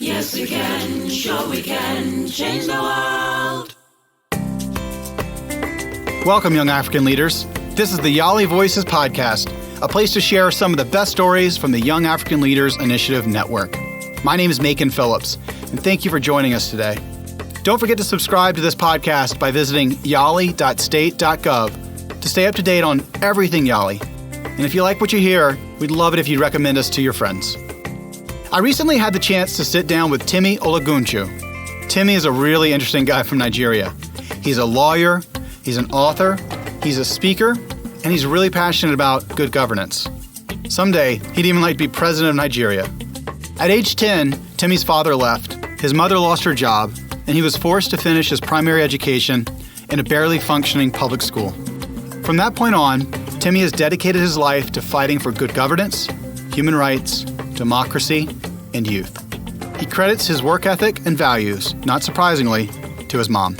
Yes, we can, sure we can change the world. Welcome, young African leaders. This is the YALI Voices Podcast, a place to share some of the best stories from the Young African Leaders Initiative Network. My name is Macon Phillips, and thank you for joining us today. Don't forget to subscribe to this podcast by visiting yali.state.gov to stay up to date on everything YALI. And if you like what you hear, we'd love it if you'd recommend us to your friends. I recently had the chance to sit down with Timi Olagunju. Timi is a really interesting guy from Nigeria. He's a lawyer, he's an author, he's a speaker, and he's really passionate about good governance. Someday, he'd even like to be president of Nigeria. At age 10, Timi's father left, his mother lost her job, and he was forced to finish his primary education in a barely functioning public school. From that point on, Timi has dedicated his life to fighting for good governance, human rights, democracy, and youth. He credits his work ethic and values, not surprisingly, to his mom.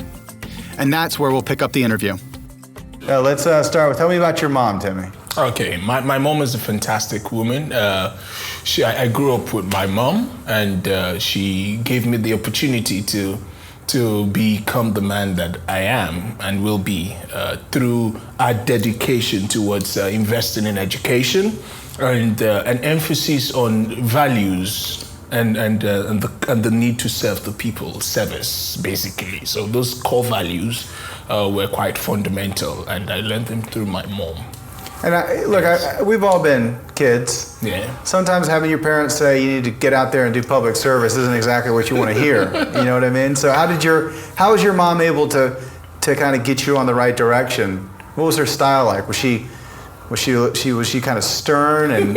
And that's where we'll pick up the interview. Let's start with, tell me about your mom, Timi. Okay, my mom is a fantastic woman. I grew up with my mom, and she gave me the opportunity to become the man that I am and will be through our dedication towards investing in education and an emphasis on values and the need to serve the people, service basically. So those core values were quite fundamental, and I learned them through my mom. And we've all been kids. Yeah. Sometimes having your parents say you need to get out there and do public service isn't exactly what you want to hear. You know what I mean? So how was your mom able to kind of get you on the right direction? What was her style like? Was she kind of stern and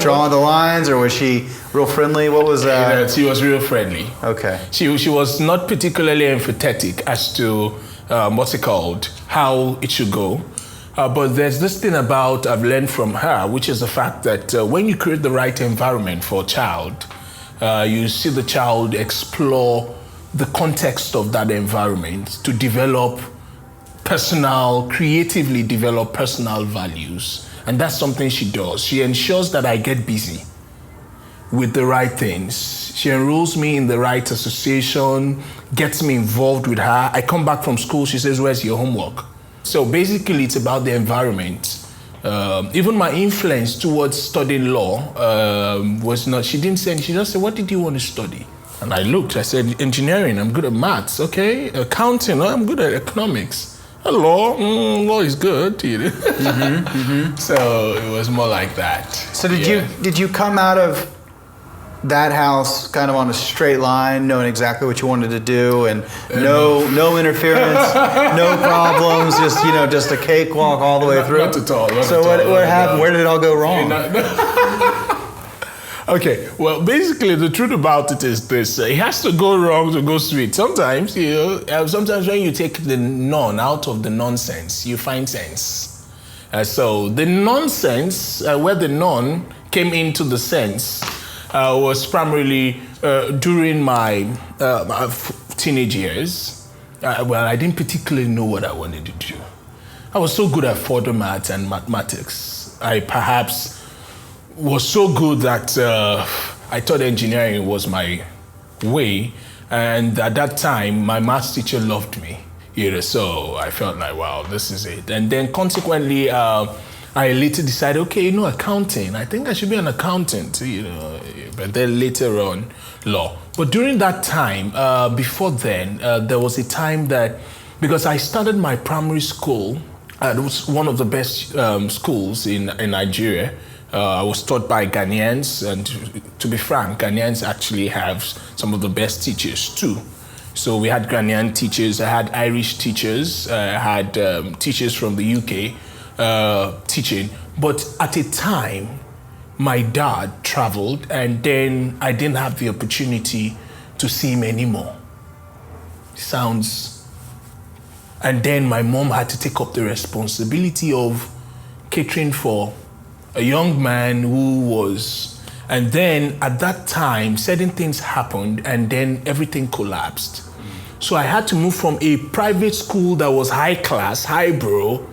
drawing the lines, or was she real friendly? What was that? She was real friendly. Okay. She was not particularly empathetic as to how it should go. But there's this thing I've learned from her, which is the fact that when you create the right environment for a child, you see the child explore the context of that environment to creatively develop personal values. And that's something she does. She ensures that I get busy with the right things. She enrolls me in the right association, gets me involved with her. I come back from school, she says, "Where's your homework?" So basically, it's about the environment. Even my influence towards studying law was not, she didn't say, she just said, "What did you want to study?" And I looked, I said, "Engineering, I'm good at maths." "Okay, accounting, I'm good at economics." "Law, law is good." So it was more like that. So did you come out of that house kind of on a straight line, knowing exactly what you wanted to do, and no interference, no problems, just a cakewalk all the way through? Not at all. So what happened? Where did it all go wrong? Okay, well, basically the truth about it is this: it has to go wrong to go sweet. Sometimes, sometimes when you take the none out of the nonsense, you find sense. So the nonsense, where the none came into the sense, was primarily during my teenage years. I didn't particularly know what I wanted to do. I was so good at further maths and mathematics. I perhaps was so good that I thought engineering was my way. And at that time, my maths teacher loved me. So I felt like, wow, this is it. And then consequently, I later decided, accounting. I think I should be an accountant, but then later on, law. But during that time, before then, there was a time that, because I started my primary school, it was one of the best schools in Nigeria. I was taught by Ghanaians, and to be frank, Ghanaians actually have some of the best teachers too. So we had Ghanaian teachers, I had Irish teachers, I had teachers from the UK, teaching. But at a time, my dad traveled, and then I didn't have the opportunity to see him anymore. And then my mom had to take up the responsibility of catering for a young man who was, and then at that time, certain things happened, and then everything collapsed. So I had to move from a private school that was high class, highbrow,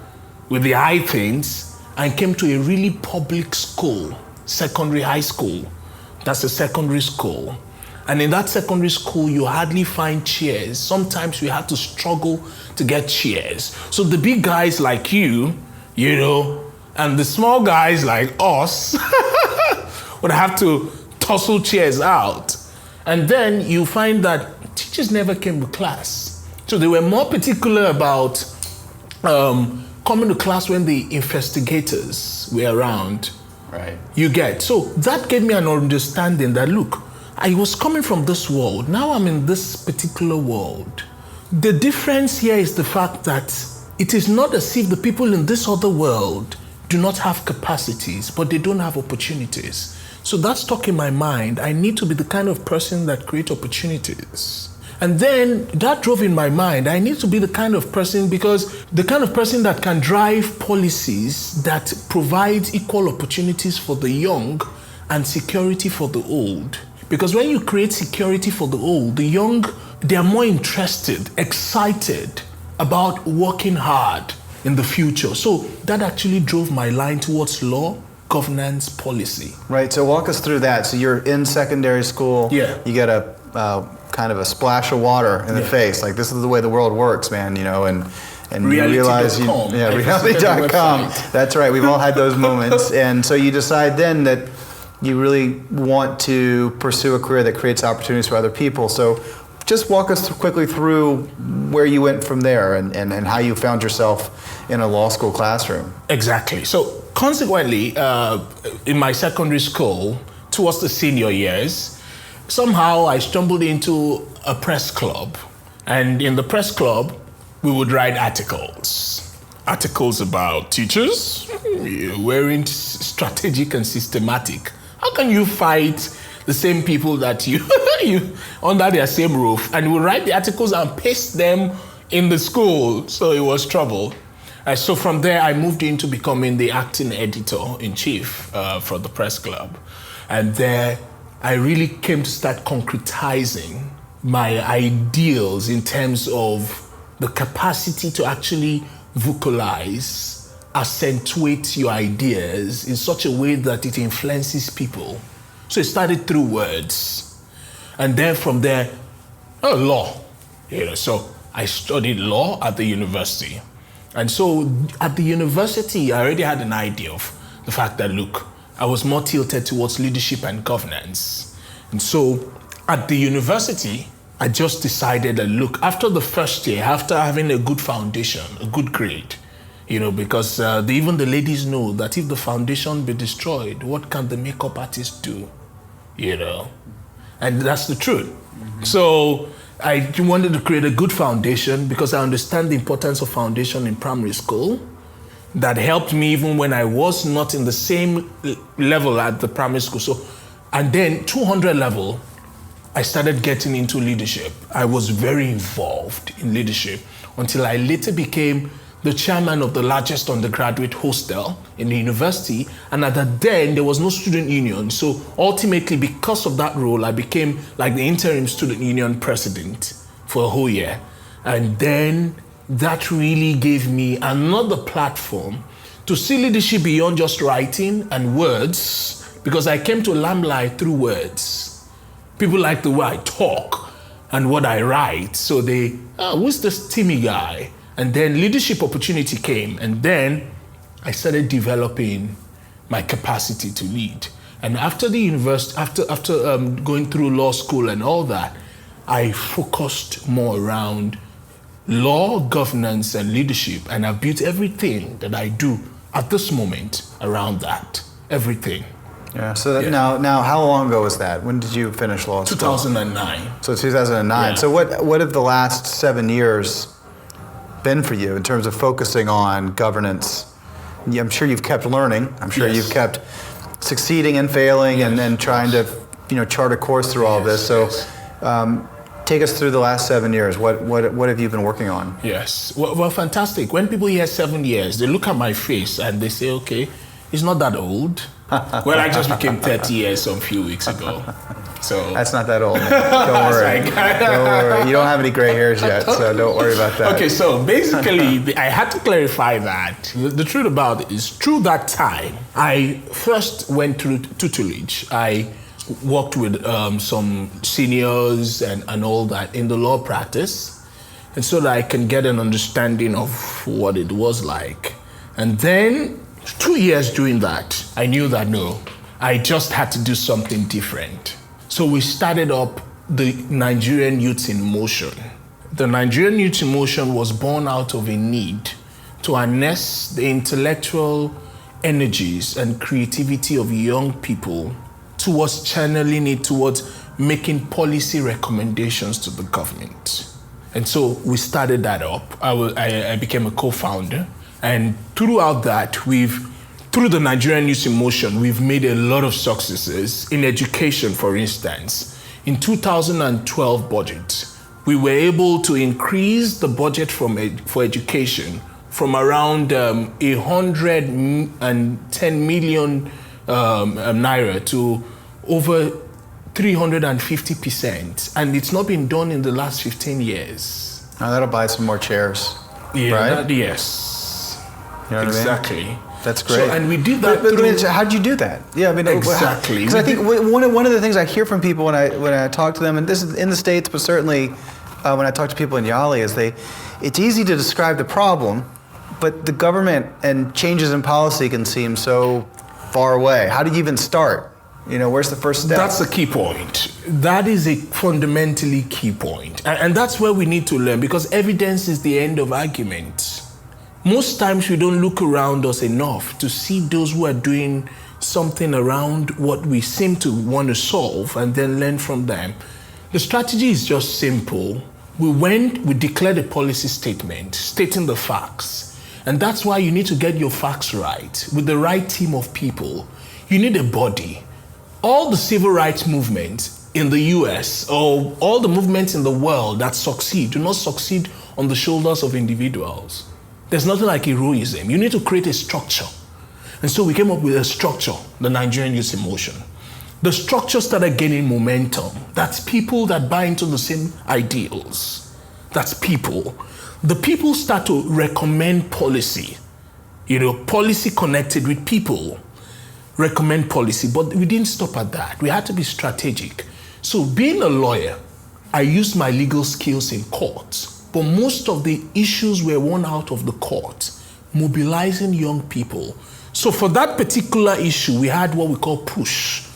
with the high things, and came to a really public school, secondary high school. That's a secondary school. And in that secondary school, you hardly find chairs. Sometimes we had to struggle to get chairs. So the big guys like you know, and the small guys like us would have to tussle chairs out. And then you find that teachers never came to class. So they were more particular about coming to class when the investigators were around. Right. You get. So that gave me an understanding that, look, I was coming from this world. Now I'm in this particular world. The difference here is the fact that it is not as if the people in this other world do not have capacities, but they don't have opportunities. So that stuck in my mind. I need to be the kind of person that creates opportunities. And then that drove in my mind, I need to be the kind of person, because the kind of person that can drive policies that provide equal opportunities for the young and security for the old. Because when you create security for the old, the young, they are more interested, excited about working hard in the future. So that actually drove my line towards law, governance, policy. Right, so walk us through that. So you're in secondary school, Yeah. You get a kind of a splash of water in the face, like this is the way the world works, man, you know, and you realize, reality.com. That's right, we've all had those moments. And so you decide then that you really want to pursue a career that creates opportunities for other people. So just walk us quickly through where you went from there and how you found yourself in a law school classroom. Exactly. So consequently, in my secondary school, towards the senior years, somehow I stumbled into a press club. And in the press club, we would write articles. Articles about teachers wearing strategic and systematic. How can you fight the same people that you under their same roof? And we write the articles and paste them in the school. So it was trouble. So from there, I moved into becoming the acting editor-in-chief for the press club. And there, I really came to start concretizing my ideals in terms of the capacity to actually vocalize, accentuate your ideas in such a way that it influences people. So it started through words. And then from there, law. So I studied law at the university. And so at the university, I already had an idea of the fact that, look, I was more tilted towards leadership and governance. And so at the university, I just decided that, look, after the first year, after having a good foundation, a good grade, because even the ladies know that if the foundation be destroyed, what can the makeup artist do? And that's the truth. Mm-hmm. So I wanted to create a good foundation because I understand the importance of foundation in primary school. That helped me even when I was not in the same level at the primary school. So, and then 200 level, I started getting into leadership. I was very involved in leadership until I later became the chairman of the largest undergraduate hostel in the university. And at that then, there was no student union. So ultimately, because of that role, I became like the interim student union president for a whole year. And then that really gave me another platform to see leadership beyond just writing and words, because I came to limelight through words. People like the way I talk and what I write. So they, who's this Timi guy? And then leadership opportunity came, and then I started developing my capacity to lead. And after the university, after going through law school and all that, I focused more around law, governance, and leadership, and I've built everything that I do at this moment around that. Everything. Yeah. So that now, how long ago was that? When did you finish law school? 2009. So 2009. Yeah. So what have the last 7 years been for you in terms of focusing on governance? I'm sure you've kept learning. I'm sure you've kept succeeding and failing, and then trying to chart a course through all of this. So. Take us through the last 7 years. What have you been working on? Yes. Well, fantastic. When people hear 7 years, they look at my face and they say, okay, he's not that old. Well, I just became 30 years some few weeks ago. So that's not that old, man. Don't worry. Don't worry. You don't have any gray hairs yet, so don't worry about that. Okay, so basically, I had to clarify that. The truth about it is, through that time, I first went through tutelage. I worked with some seniors and all that in the law practice, and so that I can get an understanding of what it was like. And then 2 years doing that, I knew that no, I just had to do something different. So we started up the Nigerian Youths in Motion. The Nigerian Youths in Motion was born out of a need to harness the intellectual energies and creativity of young people towards channeling it towards making policy recommendations to the government. And so we started that up. I became a co-founder. And throughout that, through the Nigerian Youth in Motion, we've made a lot of successes in education, for instance. In 2012 budget, we were able to increase the budget for education from around 110 million naira to over 350%. And it's not been done in the last 15 years. Oh, that'll buy some more chairs, yeah, right? Yes. You know what exactly. I mean? That's great. So, and we did that but how'd you do that? Yeah, I mean, exactly. Because I think one of the things I hear from people when I talk to them, and this is in the States, but certainly when I talk to people in YALI, is it's easy to describe the problem, but the government and changes in policy can seem so far away. How do you even start? You know, where's the first step? That's the key point. That is a fundamentally key point. And that's where we need to learn, because evidence is the end of argument. Most times we don't look around us enough to see those who are doing something around what we seem to want to solve and then learn from them. The strategy is just simple. We declared a policy statement stating the facts. And that's why you need to get your facts right with the right team of people. You need a body. All the civil rights movements in the US or all the movements in the world that succeed do not succeed on the shoulders of individuals. There's nothing like heroism. You need to create a structure. And so we came up with a structure, the Nigerian Youths in Motion. The structure started gaining momentum. That's people that buy into the same ideals. That's people. The people start to recommend policy. Policy connected with people. Recommend policy, but we didn't stop at that. We had to be strategic. So being a lawyer, I used my legal skills in court. But most of the issues were won out of the court, mobilizing young people. So for that particular issue, we had what we call push.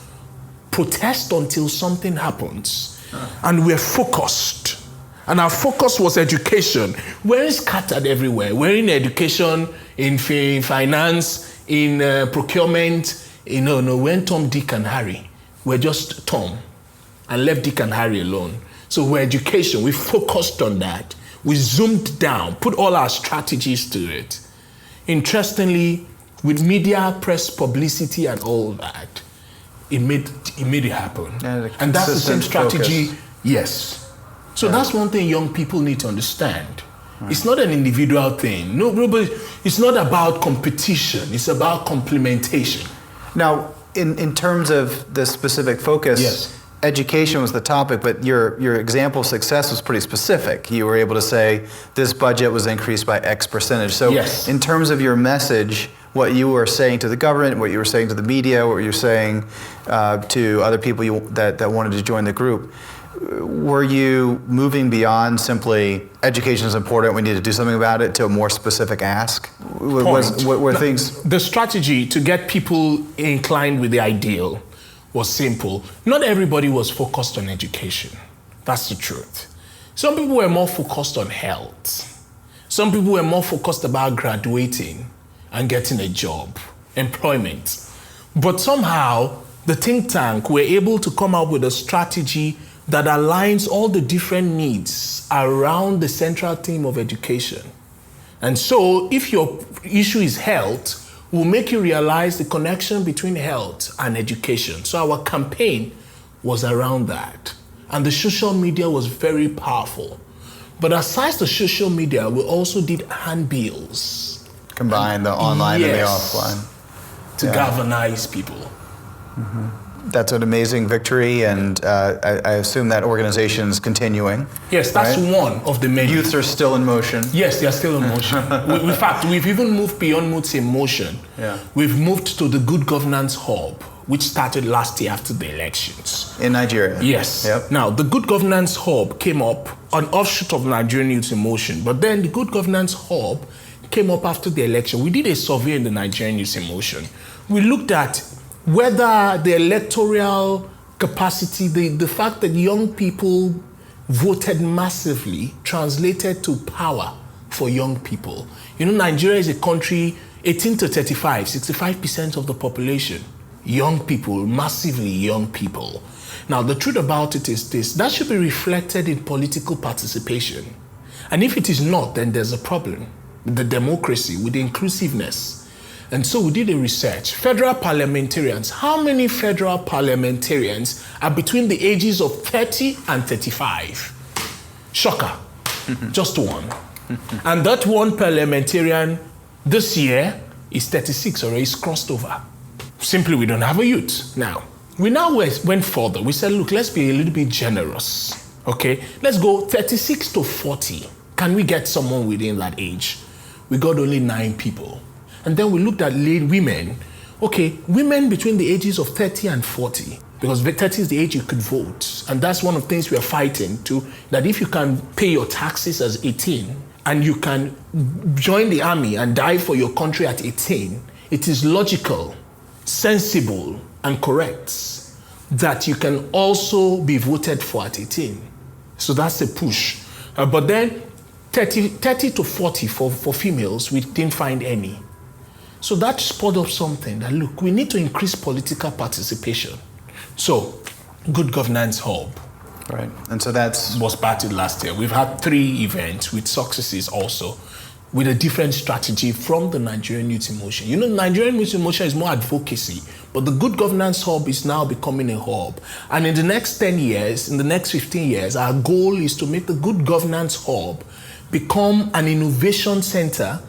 Protest until something happens. And we're focused. And our focus was education. We're scattered everywhere. We're in education, in finance, in procurement. We're Tom, Dick, and Harry. We're just Tom and left Dick and Harry alone. So we're education. We focused on that. We zoomed down, put all our strategies to it. Interestingly, with media, press, publicity, and all that, it made it happen. And that's the same strategy. Focus. Yes. So that's one thing young people need to understand. Right. It's not an individual thing. Nobody. It's not about competition. It's about complementation. Now, in terms of the specific focus, yes. Education was the topic, but your example of success was pretty specific. You were able to say this budget was increased by X percentage. So yes. In terms of your message, what you were saying to the government, what you were saying to the media, what you were saying to other people that wanted to join the group, were you moving beyond simply education is important, we need to do something about it, to a more specific ask? Were things... The strategy to get people inclined with the ideal was simple. Not everybody was focused on education. That's the truth. Some people were more focused on health. Some people were more focused about graduating and getting a job, employment. But somehow, the think tank were able to come up with a strategy that aligns all the different needs around the central theme of education. And so, if your issue is health, we'll make you realize the connection between health and education. So our campaign was around that. And the social media was very powerful. But aside the social media, we also did handbills. Combine the online and the offline. To galvanize people. Mm-hmm. That's an amazing victory, and I assume that organization is continuing. Yes, that's right? One of the many. Youths are still in motion. Yes, they are still in motion. In fact, we've even moved beyond Youths in Motion. Yeah. We've moved to the Good Governance Hub, which started last year after the elections. In Nigeria? Yes. Yep. Now, the Good Governance Hub came up, an offshoot of Nigerian Youths in Motion. But then the Good Governance Hub came up after the election. We did a survey in the Nigerian Youths in Motion. We looked at whether the electoral capacity, the fact that young people voted massively translated to power for young people. You know, Nigeria is a country, 18 to 35, 65% of the population. Young people, massively young people. Now, the truth about it is this, that should be reflected in political participation. And if it is not, then there's a problem with the democracy, with the inclusiveness. And so we did a research. Federal parliamentarians, how many federal parliamentarians are between the ages of 30 and 35? Shocker, just one. And that one parliamentarian this year is 36 already, he's crossed over. Simply, we don't have a youth. Now, we went further. We said, look, let's be a little bit generous, okay? Let's go 36 to 40. Can we get someone within that age? We got only 9 people. And then we looked at women. Okay, women between the ages of 30 and 40, because 30 is the age you could vote. And that's one of the things we are fighting to, that if you can pay your taxes as 18 and you can join the army and die for your country at 18, it is logical, sensible, and correct that you can also be voted for at 18. So that's a push. But then 30 to 40 for females, we didn't find any. So that spurred up something that, look, we need to increase political participation. So, Good Governance Hub. Right, and so was batted last year. We've had 3 events with successes also, with a different strategy from the Nigerian Youths in Motion. You know, Nigerian Youths in Motion is more advocacy, but the Good Governance Hub is now becoming a hub. And in the next 10 years, in the next 15 years, our goal is to make the Good Governance Hub become an innovation center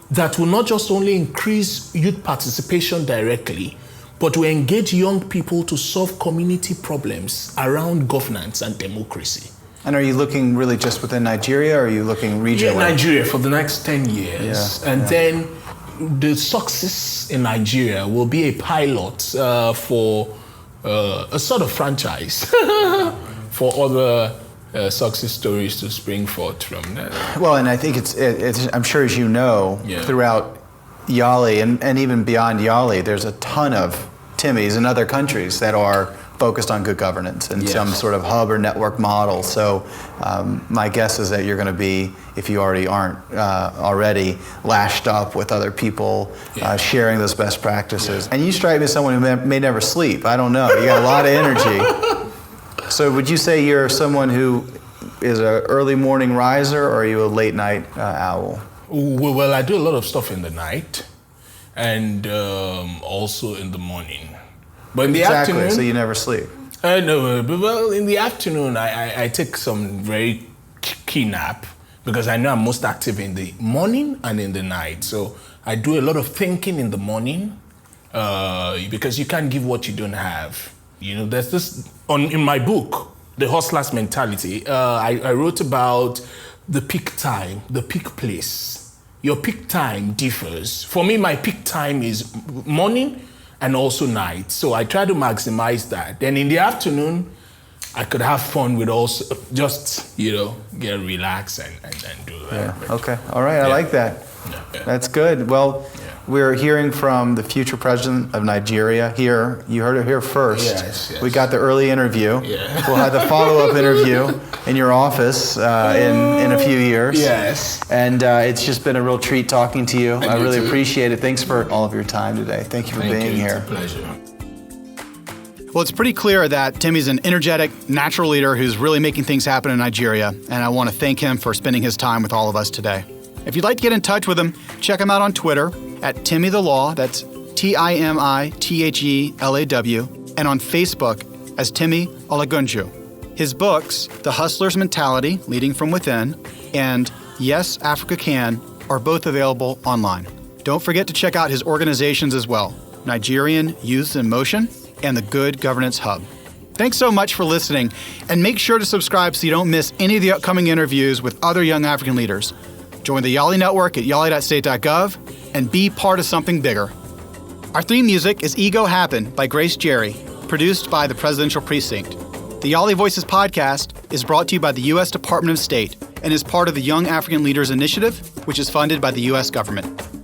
that will not just only increase youth participation directly, but to engage young people to solve community problems around governance and democracy. And are you looking really just within Nigeria, or are you looking regionally? Yeah, Nigeria for the next 10 years. Then the success in Nigeria will be a pilot for a sort of franchise for other success stories to spring forth from that. Well, and I think it's I'm sure, as you know, throughout YALI and even beyond YALI, there's a ton of Timis in other countries that are focused on good governance and some sort of hub or network model. So my guess is that you're going to be, if you already aren't already, lashed up with other people, sharing those best practices. And you strike me as someone who may never sleep. I don't know. You got a lot of energy. So would you say you're someone who is an early morning riser, or are you a late night owl? Well, I do a lot of stuff in the night and also in the morning. But in the afternoon... so you never sleep? No, well, in the afternoon, I take some very key nap because I know I'm most active in the morning and in the night. So I do a lot of thinking in the morning because you can't give what you don't have. You know, there's this, in my book, The Hustler's Mentality, I wrote about the peak time, the peak place. Your peak time differs. For me, my peak time is morning and also night. So I try to maximize that. Then in the afternoon, I could have fun with also just, get relaxed and do that. Yeah. Okay. All right. I like that. Yeah. That's good. Well, we're hearing from the future president of Nigeria here. You heard it here first. Yes. We got the early interview. Yeah. We'll have the follow-up interview in your office in a few years. Yes. And it's just been a real treat talking to you. I really too. appreciate it. Thanks for all of your time today. Thank you for being here. It's a pleasure. Well, it's pretty clear that Timi's an energetic, natural leader who's really making things happen in Nigeria, and I want to thank him for spending his time with all of us today. If you'd like to get in touch with him, check him out on Twitter at Timi the Law, that's TIMITHELAW, and on Facebook as Timi Olagunju. His books, The Hustler's Mentality, Leading from Within, and Yes, Africa Can, are both available online. Don't forget to check out his organizations as well, Nigerian Youths in Motion and the Good Governance Hub. Thanks so much for listening, and make sure to subscribe so you don't miss any of the upcoming interviews with other young African leaders. Join the YALI Network at yali.state.gov and be part of something bigger. Our theme music is Ego Happen by Grace Jerry, produced by the Presidential Precinct. The YALI Voices Podcast is brought to you by the U.S. Department of State and is part of the Young African Leaders Initiative, which is funded by the U.S. government.